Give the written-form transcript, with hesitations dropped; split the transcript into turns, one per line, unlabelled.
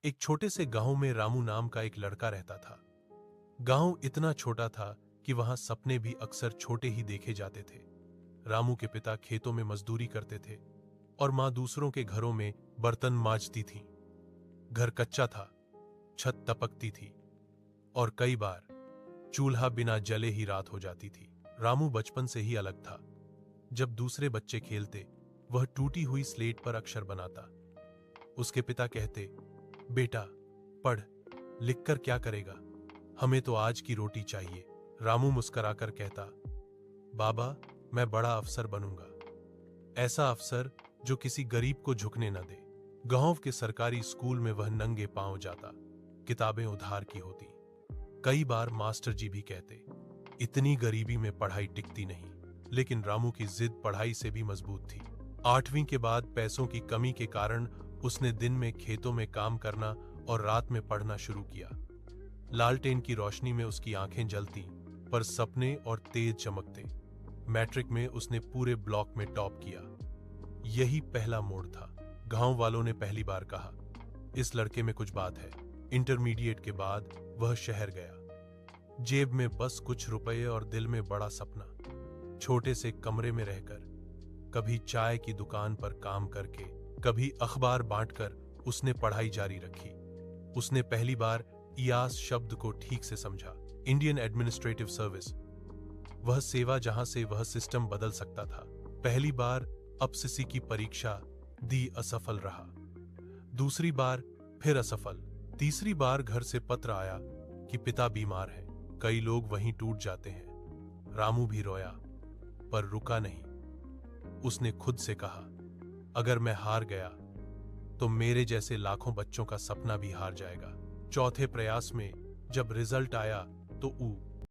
एक छोटे से गांव में रामू नाम का एक लड़का रहता था। गांव इतना छोटा था कि वहां सपने भी अक्सर छोटे ही देखे जाते थे। रामू के पिता खेतों में मजदूरी करते थे और मां दूसरों के घरों में बर्तन मांजती थी। घर कच्चा था, छत टपकती थी और कई बार चूल्हा बिना जले ही रात हो जाती थी। रामू बचपन से ही अलग था। जब दूसरे बच्चे खेलते, वह टूटी हुई स्लेट पर अक्षर बनाता। उसके पिता कहते, बेटा पढ़, लिखकर क्या करेगा, हमें तो आज की रोटी चाहिए। रामू मुस्कुराकर कहता, बाबा मैं बड़ा अफसर बनूंगा, ऐसा अफसर जो किसी गरीब को झुकने न दे। गांव के सरकारी स्कूल में वह नंगे पांव जाता, किताबें उधार की होती। कई बार मास्टर जी भी कहते, इतनी गरीबी में पढ़ाई टिकती नहीं। लेकिन रामू की जिद पढ़ाई से भी मजबूत थी। 8वीं के बाद पैसों की कमी के कारण उसने दिन में खेतों में काम करना और रात में पढ़ना शुरू किया। लालटेन की रोशनी में उसकी आंखें जलती, पर सपने और तेज चमकते। मैट्रिक में उसने पूरे ब्लॉक में टॉप किया। यही पहला मोड़ था। गांव वालों ने पहली बार कहा, इस लड़के में कुछ बात है। इंटरमीडिएट के बाद वह शहर गया। जेब में बस कुछ रुपए और दिल में बड़ा सपना। छोटे से कमरे में रहकर, कभी चाय की दुकान पर काम करके, कभी अखबार बांटकर उसने पढ़ाई जारी रखी। उसने पहली बार इयास शब्द को ठीक से समझा। इंडियन एडमिनिस्ट्रेटिव सर्विस, वह सेवा जहां से वह सिस्टम बदल सकता था। पहली बार अपसीसी की परीक्षा दी, असफल रहा। दूसरी बार फिर असफल। तीसरी बार घर से पत्र आया कि पिता बीमार है। कई लोग वहीं टूट जाते हैं। रामू भी रोया, पर रुका नहीं। उसने खुद से कहा, अगर मैं हार गया तो मेरे जैसे लाखों बच्चों का सपना भी हार जाएगा। चौथे प्रयास में जब रिजल्ट आया तो